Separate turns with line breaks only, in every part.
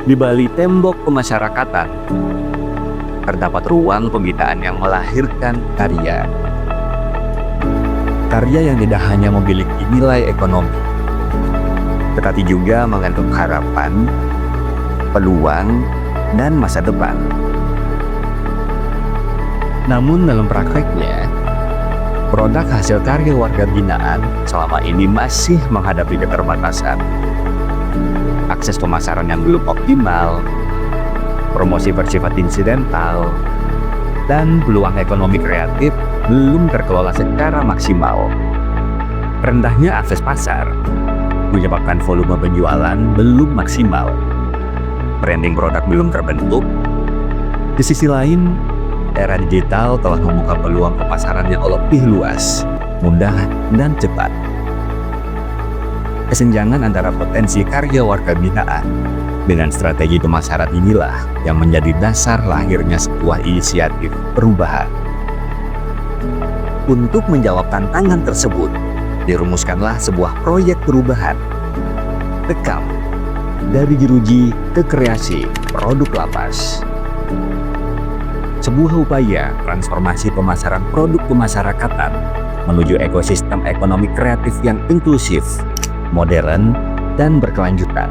Di balik tembok pemasyarakatan, terdapat ruang pembinaan yang melahirkan karya. Karya yang tidak hanya memiliki nilai ekonomi, tetapi juga mengandung harapan, peluang, dan masa depan. Namun dalam prakteknya, produk hasil karya warga binaan selama ini masih menghadapi keterbatasan. Akses pemasaran yang belum optimal, promosi bersifat insidental, dan peluang ekonomi kreatif belum terkelola secara maksimal. Rendahnya akses pasar menyebabkan volume penjualan belum maksimal. Branding produk belum terbentuk. Di sisi lain, era digital telah membuka peluang pemasaran yang lebih luas, mudah, dan cepat. Kesenjangan antara potensi karya warga binaan dengan strategi pemasaran inilah yang menjadi dasar lahirnya sebuah inisiatif perubahan. Untuk menjawab tantangan tersebut, dirumuskanlah sebuah proyek perubahan. Dekam, dari jeruji ke kreasi produk lapas. Sebuah upaya transformasi pemasaran produk pemasyarakatan menuju ekosistem ekonomi kreatif yang inklusif, modern, dan berkelanjutan.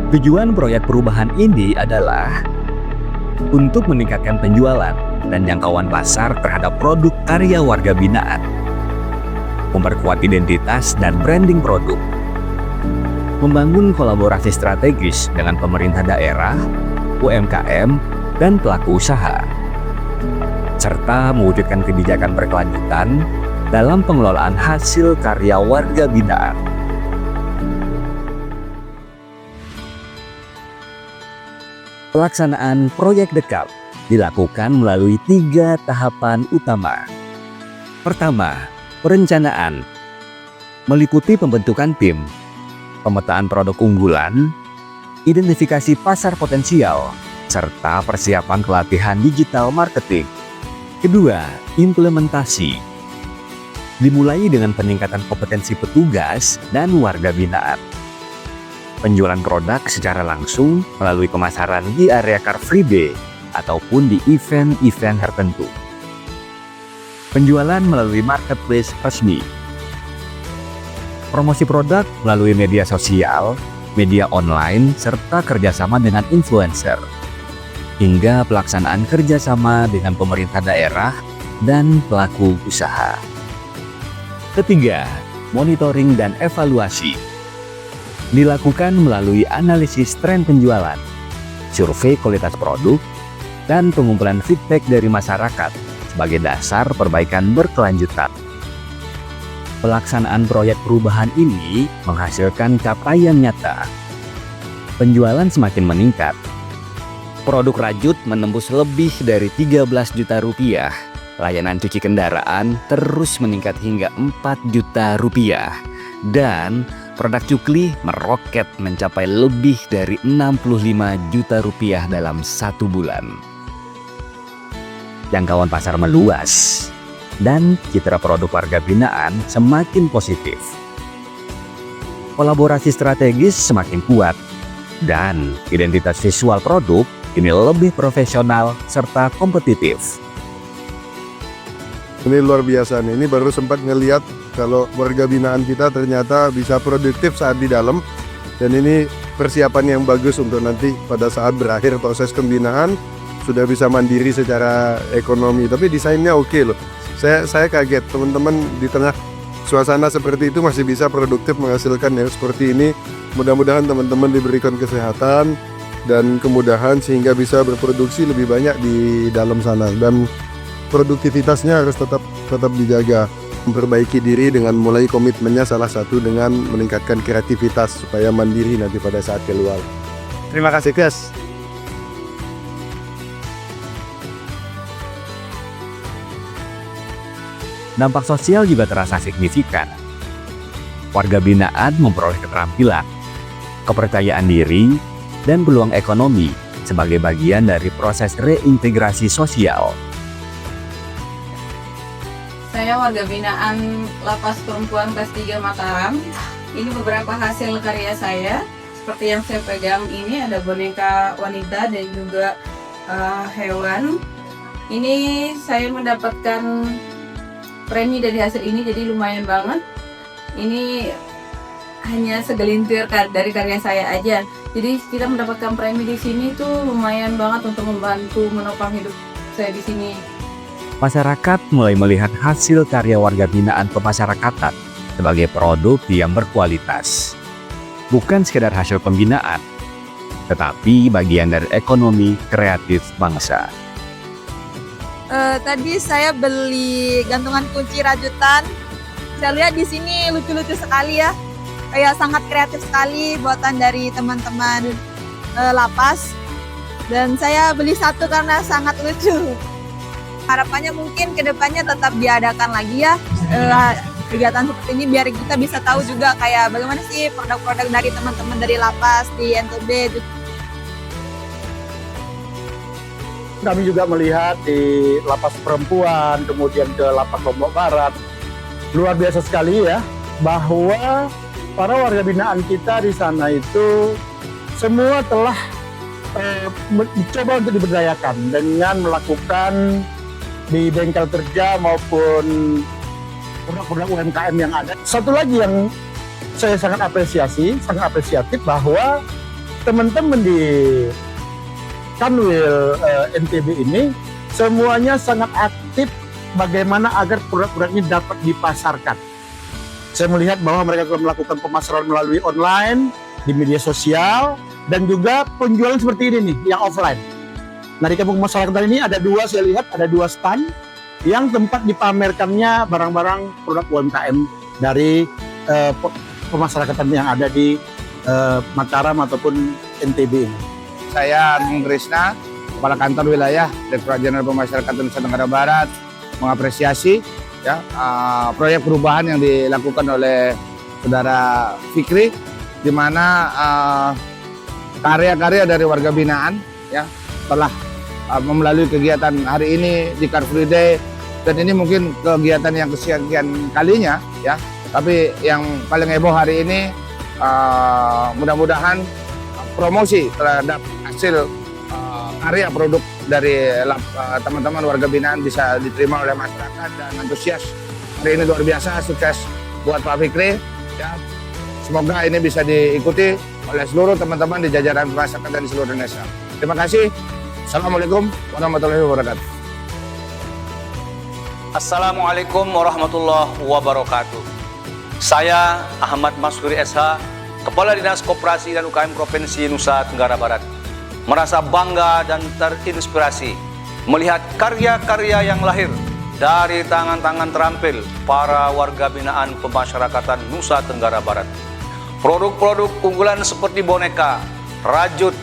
Tujuan proyek perubahan ini adalah untuk meningkatkan penjualan dan jangkauan pasar terhadap produk karya warga binaan, memperkuat identitas dan branding produk, membangun kolaborasi strategis dengan pemerintah daerah, UMKM, dan pelaku usaha, serta mewujudkan kebijakan berkelanjutan dalam pengelolaan hasil karya warga binaan. Pelaksanaan proyek Dekam dilakukan melalui 3 tahapan utama. Pertama, perencanaan. Meliputi pembentukan tim, pemetaan produk unggulan, identifikasi pasar potensial, serta persiapan pelatihan digital marketing. Kedua, implementasi. Dimulai dengan peningkatan kompetensi petugas dan warga binaan. Penjualan produk secara langsung melalui pemasaran di area Car Free Day ataupun di event-event tertentu. Penjualan melalui marketplace resmi. Promosi produk melalui media sosial, media online, serta kerjasama dengan influencer. Hingga pelaksanaan kerjasama dengan pemerintah daerah dan pelaku usaha. Ketiga, monitoring dan evaluasi. Dilakukan melalui analisis tren penjualan, survei kualitas produk, dan pengumpulan feedback dari masyarakat sebagai dasar perbaikan berkelanjutan. Pelaksanaan proyek perubahan ini menghasilkan capaian nyata. Penjualan semakin meningkat. Produk rajut menembus lebih dari 13 juta rupiah. Layanan cuci kendaraan terus meningkat hingga 4 juta rupiah. Dan produk cukli meroket mencapai lebih dari 65 juta rupiah dalam 1 bulan. Jangkauan pasar meluas, dan citra produk warga binaan semakin positif. Kolaborasi strategis semakin kuat, dan identitas visual produk kini lebih profesional serta kompetitif.
Ini luar biasa nih, ini baru sempat ngelihat kalau warga binaan kita ternyata bisa produktif saat di dalam, dan ini persiapan yang bagus untuk nanti pada saat berakhir proses pembinaan sudah bisa mandiri secara ekonomi. Tapi desainnya oke loh. Saya kaget teman-teman di tengah suasana seperti itu masih bisa produktif menghasilkan yang seperti ini. Mudah-mudahan teman-teman diberikan kesehatan dan kemudahan sehingga bisa berproduksi lebih banyak di dalam sana, dan produktivitasnya harus tetap dijaga. Memperbaiki diri dengan mulai komitmennya salah satu dengan meningkatkan kreativitas supaya mandiri nanti pada saat keluar. Terima kasih guys.
Dampak sosial juga terasa signifikan. Warga binaan memperoleh keterampilan, kepercayaan diri, dan peluang ekonomi sebagai bagian dari proses reintegrasi sosial.
Saya warga binaan Lapas Perempuan kelas 3 Mataram. Ini beberapa hasil karya saya. Seperti yang saya pegang ini ada boneka wanita dan juga hewan. Ini saya mendapatkan premi dari hasil ini, jadi lumayan banget. Ini hanya segelintir dari karya saya aja. Jadi kita mendapatkan premi di sini tuh lumayan banget untuk membantu menopang hidup saya di sini.
Masyarakat mulai melihat hasil karya warga binaan pemasyarakatan sebagai produk yang berkualitas. Bukan sekedar hasil pembinaan, tetapi bagian dari ekonomi kreatif bangsa.
Tadi saya beli gantungan kunci rajutan. Saya lihat di sini lucu-lucu sekali ya. Kayak sangat kreatif sekali buatan dari teman-teman lapas. Dan saya beli satu karena sangat lucu. Harapannya mungkin kedepannya tetap diadakan lagi ya kegiatan seperti ini biar kita bisa tahu juga kayak bagaimana sih produk-produk dari teman-teman dari lapas di NTB.
Kami juga melihat di Lapas Perempuan, kemudian ke Lapas Lombok Barat. Luar biasa sekali ya, bahwa para warga binaan kita di sana itu semua telah mencoba untuk diberdayakan dengan melakukan di bengkel kerja maupun produk-produk UMKM yang ada. Satu lagi yang saya sangat apresiatif bahwa teman-teman di Kanwil NTB ini semuanya sangat aktif bagaimana agar produk-produk ini dapat dipasarkan. Saya melihat bahwa mereka telah melakukan pemasaran melalui online, di media sosial, dan juga penjualan seperti ini nih, yang offline. Nah, di kampung masyarakat ini ada dua, saya lihat ada dua stand yang tempat dipamerkannya barang-barang produk UMKM dari pemasyarakatan yang ada di Mataram ataupun NTB ini.
Saya Armung Krisna, Kepala Kantor Wilayah Direktorat Jenderal Pemasyarakatan Nusa Tenggara Barat, mengapresiasi ya proyek perubahan yang dilakukan oleh Saudara Fikri, di mana karya-karya dari warga binaan ya telah melalui kegiatan hari ini di Car Free Day, dan ini mungkin kegiatan yang kesekian kalinya ya, tapi yang paling heboh hari ini mudah-mudahan promosi terhadap hasil karya produk dari teman-teman warga binaan bisa diterima oleh masyarakat dan antusias. Hari ini luar biasa, sukses buat Pak Fikri ya. Semoga ini bisa diikuti oleh seluruh teman-teman di jajaran masyarakat dan di seluruh Indonesia. Terima kasih. Assalamualaikum warahmatullahi wabarakatuh.
Assalamualaikum warahmatullahi wabarakatuh. Saya Ahmad Masuri SH, Kepala Dinas Koperasi dan UKM Provinsi Nusa Tenggara Barat, merasa bangga dan terinspirasi melihat karya-karya yang lahir dari tangan-tangan terampil para warga binaan pemasyarakatan Nusa Tenggara Barat. Produk-produk unggulan seperti boneka, rajut,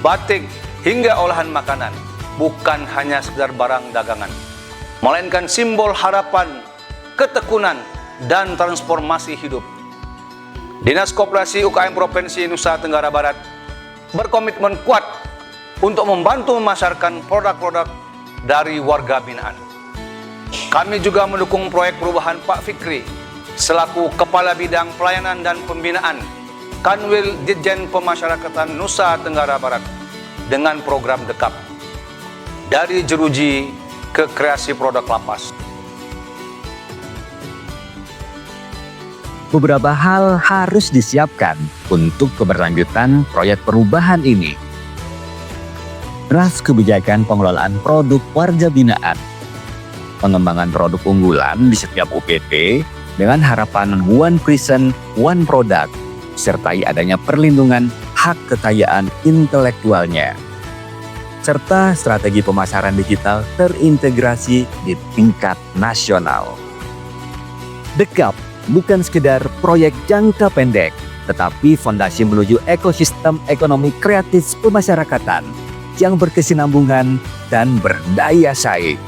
batik, hingga olahan makanan bukan hanya sekedar barang dagangan, melainkan simbol harapan, ketekunan, dan transformasi hidup. Dinas Koperasi UKM Provinsi Nusa Tenggara Barat berkomitmen kuat untuk membantu memasarkan produk-produk dari warga binaan. Kami juga mendukung proyek perubahan Pak Fikri selaku Kepala Bidang Pelayanan dan Pembinaan Kanwil Ditjen Pemasyarakatan Nusa Tenggara Barat dengan program dekap dari jeruji ke kreasi produk lapas.
Beberapa hal harus disiapkan untuk keberlanjutan proyek perubahan ini. Draft kebijakan pengelolaan produk warga binaan, pengembangan produk unggulan di setiap UPT dengan harapan one person, one product, sertai adanya perlindungan hak kekayaan intelektualnya, serta strategi pemasaran digital terintegrasi di tingkat nasional. Dekap bukan sekedar proyek jangka pendek, tetapi fondasi menuju ekosistem ekonomi kreatif pemasyarakatan yang berkesinambungan dan berdaya saing.